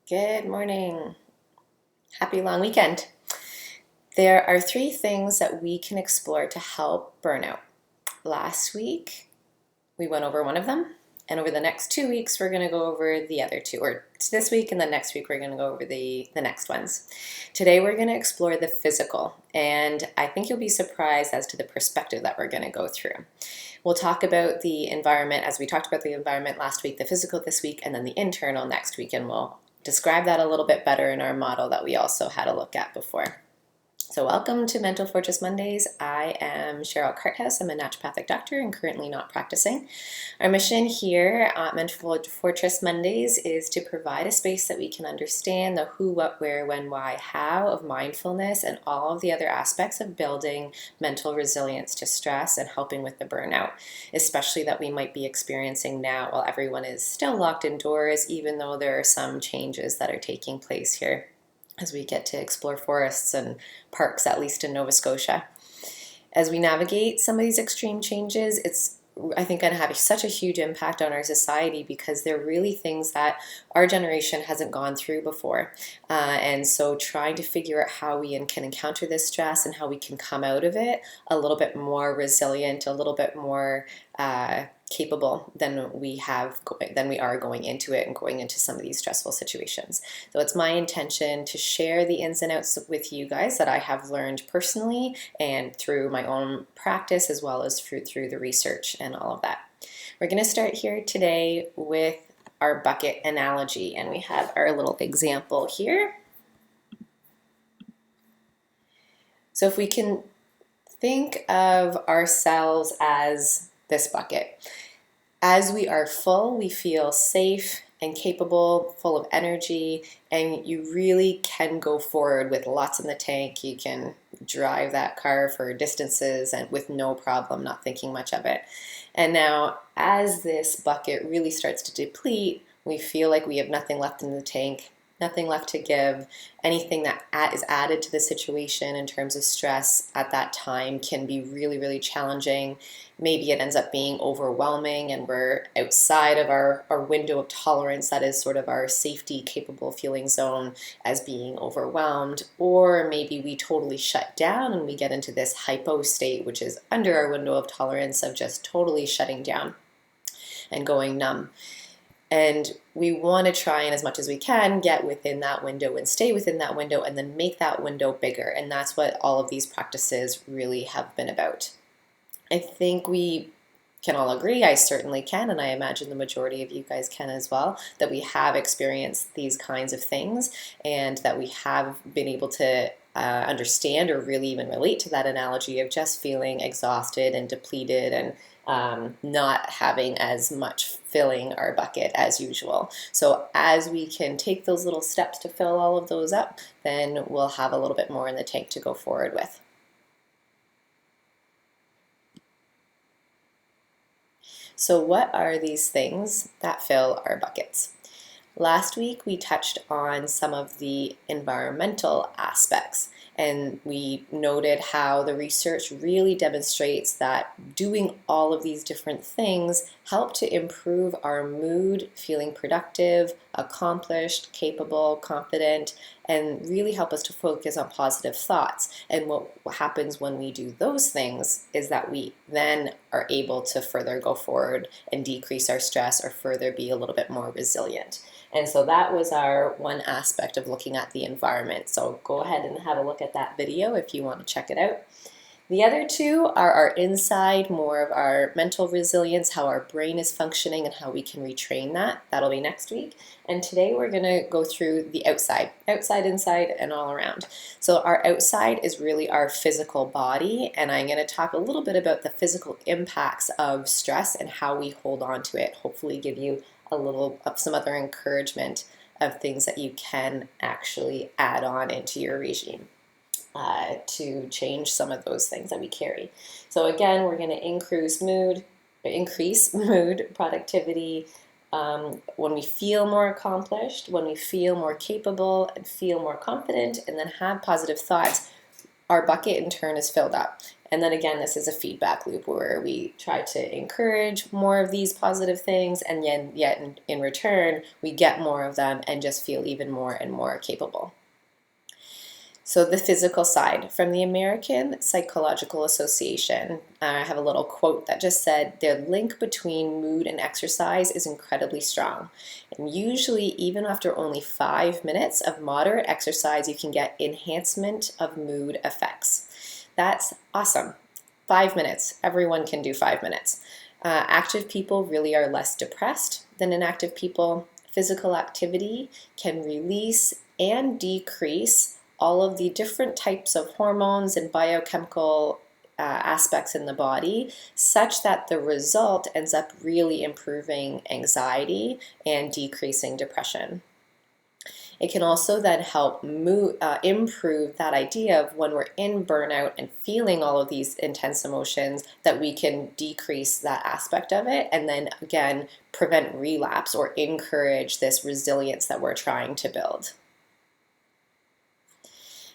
Good morning. Happy long weekend. There are three things that we can explore to help burnout. Last week, we went over one of them, and over the next 2 weeks, we're going to go over the other two. Or this week and the next week, we're going to go over the next ones. Today, we're going to explore the physical, and I think you'll be surprised as to the perspective that we're going to go through. We'll talk about the environment as we talked about the environment last week, the physical this week, and then the internal next week, and we'll describe that a little bit better in our model that we also had a look at before. So welcome to Mental Fortress Mondays. I am Cheryl Carthouse. I'm a naturopathic doctor and currently not practicing. Our mission here at Mental Fortress Mondays is to provide a space that we can understand the who, what, where, when, why, how of mindfulness and all of the other aspects of building mental resilience to stress and helping with the burnout, especially that we might be experiencing now while everyone is still locked indoors, even though there are some changes that are taking place here as we get to explore forests and parks, at least in Nova Scotia. As we navigate some of these extreme changes, it's I think going to have such a huge impact on our society because they're really things that our generation hasn't gone through before. And so trying to figure out how we can encounter this stress and how we can come out of it a little bit more resilient, a little bit more capable than we are going into it and going into some of these stressful situations. So it's my intention to share the ins and outs with you guys that I have learned personally and through my own practice as well as through the research and all of that. We're going to start here today with our bucket analogy, and we have our little example here. So if we can think of ourselves as this bucket. As we are full, we feel safe and capable, full of energy, and you really can go forward with lots in the tank. You can drive that car for distances and with no problem, not thinking much of it. And now, as this bucket really starts to deplete, we feel like we have nothing left in the tank, nothing left to give. Anything that is added to the situation in terms of stress at that time can be really, really challenging. Maybe it ends up being overwhelming and we're outside of our window of tolerance, that is sort of our safety capable feeling zone, as being overwhelmed. Or maybe we totally shut down and we get into this hypo state, which is under our window of tolerance of just totally shutting down and going numb. And we want to try and as much as we can get within that window and stay within that window and then make that window bigger. And that's what all of these practices really have been about. I think we can all agree, I certainly can, and I imagine the majority of you guys can as well, that we have experienced these kinds of things and that we have been able to understand or really even relate to that analogy of just feeling exhausted and depleted and not having as much filling our bucket as usual. So as we can take those little steps to fill all of those up, then we'll have a little bit more in the tank to go forward with. So what are these things that fill our buckets? Last week we touched on some of the environmental aspects, and we noted how the research really demonstrates that doing all of these different things help to improve our mood, feeling productive, accomplished, capable, confident, and really help us to focus on positive thoughts. And what happens when we do those things is that we then are able to further go forward and decrease our stress or further be a little bit more resilient. And so that was our one aspect of looking at the environment. So go ahead and have a look at that video if you want to check it out. The other two are our inside, more of our mental resilience, how our brain is functioning and how we can retrain that. That'll be next week. And today we're going to go through the outside, inside, and all around. So our outside is really our physical body, and I'm going to talk a little bit about the physical impacts of stress and how we hold on to it, hopefully give you a little of some other encouragement of things that you can actually add on into your regime to change some of those things that we carry. So again, we're going to increase mood, productivity, when we feel more accomplished, when we feel more capable and feel more confident and then have positive thoughts, our bucket in turn is filled up. And then again, this is a feedback loop where we try to encourage more of these positive things, and yet in return, we get more of them and just feel even more and more capable. So the physical side, from the American Psychological Association, I have a little quote that just said, "The link between mood and exercise is incredibly strong. And usually, even after only 5 minutes of moderate exercise, you can get enhancement of mood effects." That's awesome. 5 minutes. Everyone can do 5 minutes. Active people really are less depressed than inactive people. Physical activity can release and decrease all of the different types of hormones and biochemical aspects in the body, such that the result ends up really improving anxiety and decreasing depression. It can also then help improve that idea of when we're in burnout and feeling all of these intense emotions, that we can decrease that aspect of it and then again prevent relapse or encourage this resilience that we're trying to build.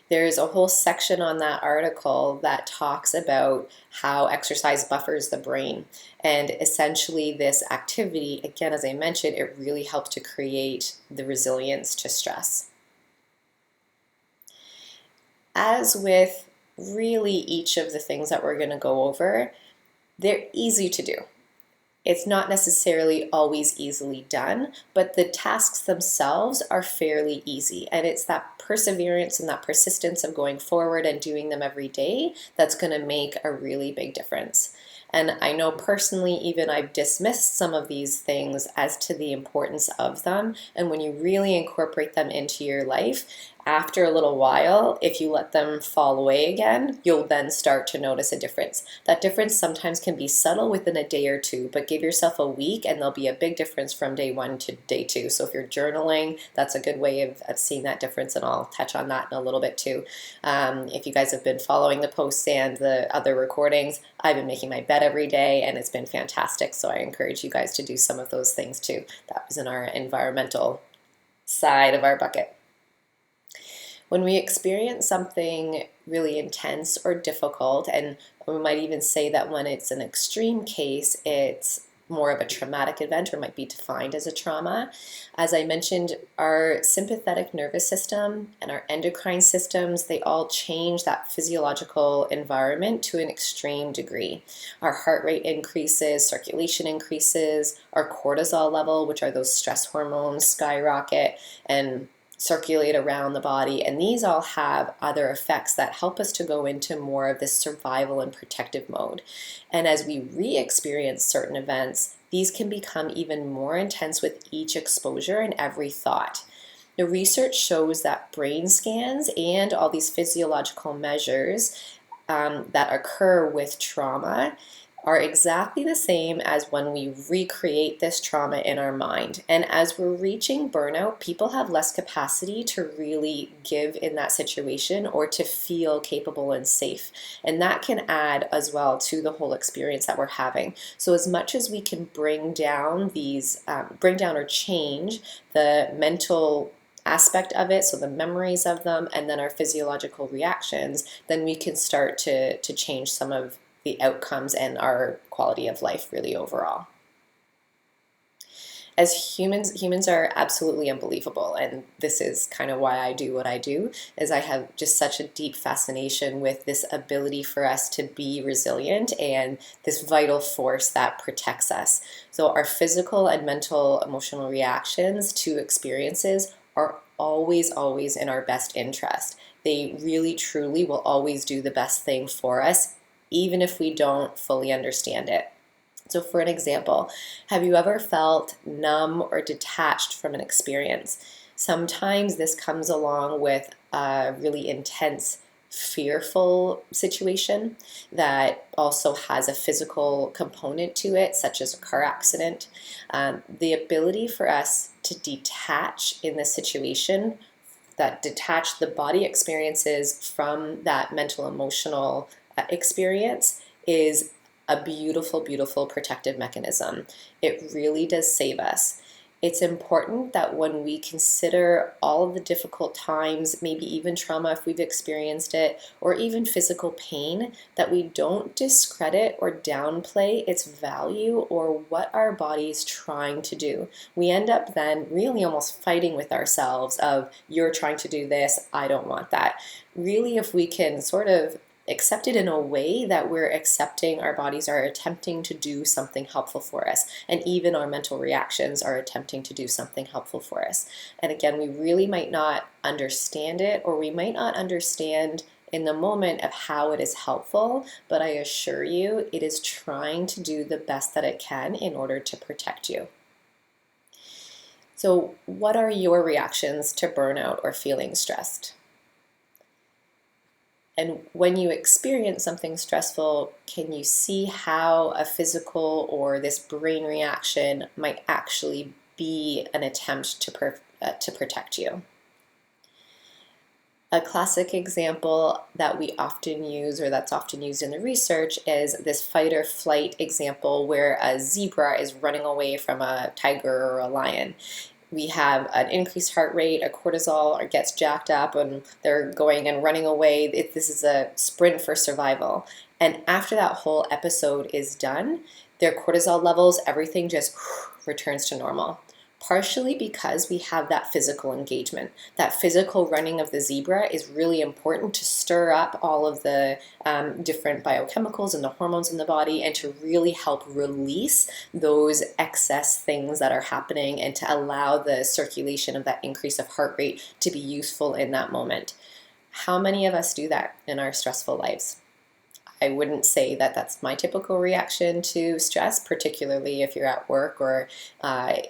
There's a whole section on that article that talks about how exercise buffers the brain. And essentially this activity, again, as I mentioned, it really helps to create the resilience to stress. As with really each of the things that we're going to go over, they're easy to do. It's not necessarily always easily done, but the tasks themselves are fairly easy. And it's that perseverance and that persistence of going forward and doing them every day that's going to make a really big difference. And I know personally, even I've dismissed some of these things as to the importance of them. And when you really incorporate them into your life, after a little while, if you let them fall away again, you'll then start to notice a difference. That difference sometimes can be subtle within a day or two, but give yourself a week and there'll be a big difference from day 1 to day 2. So if you're journaling, that's a good way of seeing that difference, and I'll touch on that in a little bit too. If you guys have been following the posts and the other recordings, I've been making my bed every day and it's been fantastic. So I encourage you guys to do some of those things too. That was in our environmental side of our bucket. When we experience something really intense or difficult, and we might even say that when it's an extreme case, it's more of a traumatic event or might be defined as a trauma. As I mentioned, our sympathetic nervous system and our endocrine systems, they all change that physiological environment to an extreme degree. Our heart rate increases, circulation increases, our cortisol level, which are those stress hormones, skyrocket and circulate around the body, and these all have other effects that help us to go into more of this survival and protective mode. And as we re-experience certain events, these can become even more intense with each exposure and every thought. The research shows that brain scans and all these physiological measures that occur with trauma are exactly the same as when we recreate this trauma in our mind. And as we're reaching burnout, people have less capacity to really give in that situation or to feel capable and safe. And that can add as well to the whole experience that we're having. So as much as we can bring down or change the mental aspect of it, so the memories of them, and then our physiological reactions, then we can start to change some of the outcomes and our quality of life really overall. As humans are absolutely unbelievable, and this is kind of why I do what I do, is I have just such a deep fascination with this ability for us to be resilient and this vital force that protects us. So our physical and mental emotional reactions to experiences are always in our best interest. They really truly will always do the best thing for us, even if we don't fully understand it. So for an example, have you ever felt numb or detached from an experience? Sometimes this comes along with a really intense, fearful situation that also has a physical component to it, such as a car accident. The ability for us to detach in this situation, that detach the body experiences from that mental emotional experience, is a beautiful protective mechanism. It really does save us. It's important that when we consider all of the difficult times, maybe even trauma if we've experienced it, or even physical pain, that we don't discredit or downplay its value or what our body is trying to do. We end up then really almost fighting with ourselves of, you're trying to do this, I don't want that. Really, if we can sort of accept it in a way that we're accepting our bodies are attempting to do something helpful for us, and even our mental reactions are attempting to do something helpful for us. And again, we really might not understand it, or we might not understand in the moment of how it is helpful, but I assure you it is trying to do the best that it can in order to protect you. So what are your reactions to burnout or feeling stressed? And when you experience something stressful, can you see how a physical or this brain reaction might actually be an attempt to protect you? A classic example that we often use, or that's often used in the research, is this fight or flight example where a zebra is running away from a tiger or a lion. We have an increased heart rate, a cortisol gets jacked up, and they're going and running away. This is a sprint for survival. And after that whole episode is done, their cortisol levels, everything just returns to normal. Partially because we have that physical engagement. That physical running of the zebra is really important to stir up all of the different biochemicals and the hormones in the body, and to really help release those excess things that are happening, and to allow the circulation of that increase of heart rate to be useful in that moment. How many of us do that in our stressful lives? I wouldn't say that that's my typical reaction to stress, particularly if you're at work or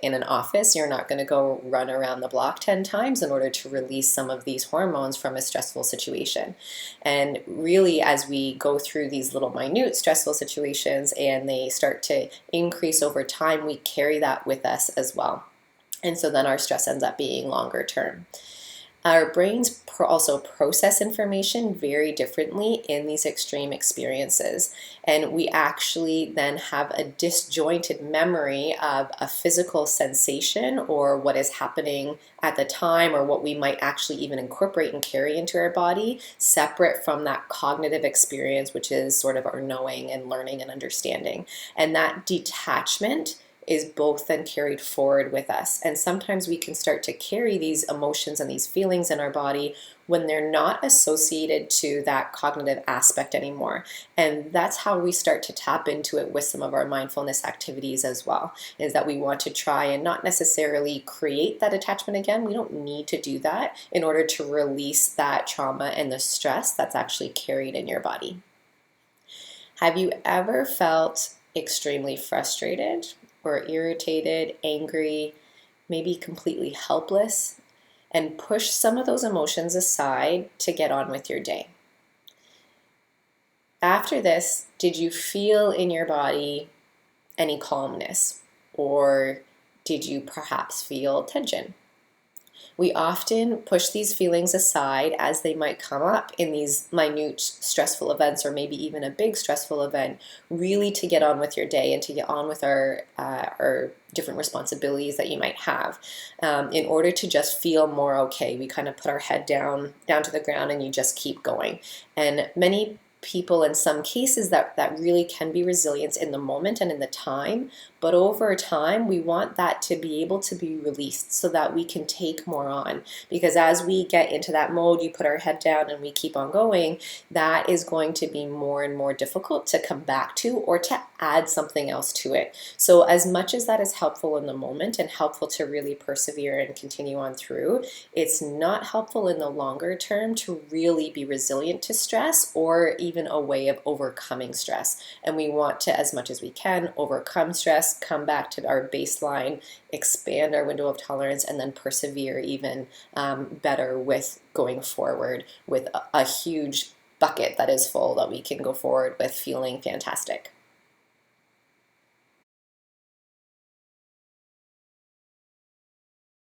in an office. You're not going to go run around the block 10 times in order to release some of these hormones from a stressful situation. And really, as we go through these little minute stressful situations and they start to increase over time, we carry that with us as well. And so then our stress ends up being longer term. Our brains also process information very differently in these extreme experiences, and we actually then have a disjointed memory of a physical sensation or what is happening at the time, or what we might actually even incorporate and carry into our body, separate from that cognitive experience, which is sort of our knowing and learning and understanding. And that detachment is both then carried forward with us. And sometimes we can start to carry these emotions and these feelings in our body when they're not associated to that cognitive aspect anymore. And that's how we start to tap into it with some of our mindfulness activities as well, is that we want to try and not necessarily create that attachment again. We don't need to do that in order to release that trauma and the stress that's actually carried in your body. Have you ever felt extremely frustrated or irritated, angry, maybe completely helpless, and push some of those emotions aside to get on with your day? After this, did you feel in your body any calmness, or did you perhaps feel tension? We often push these feelings aside as they might come up in these minute stressful events, or maybe even a big stressful event, really to get on with your day and to get on with our different responsibilities that you might have, in order to just feel more okay. We kind of put our head down to the ground, and you just keep going. And many people, in some cases, that really can be resilience in the moment and in the time, but over time we want that to be able to be released so that we can take more on. Because as we get into that mode, you put our head down and we keep on going, that is going to be more and more difficult to come back to, or to add something else to it. So as much as that is helpful in the moment and helpful to really persevere and continue on through, it's not helpful in the longer term to really be resilient to stress, or even a way of overcoming stress. And we want to, as much as we can, overcome stress, come back to our baseline, expand our window of tolerance, and then persevere even better with going forward with a huge bucket that is full that we can go forward with feeling fantastic.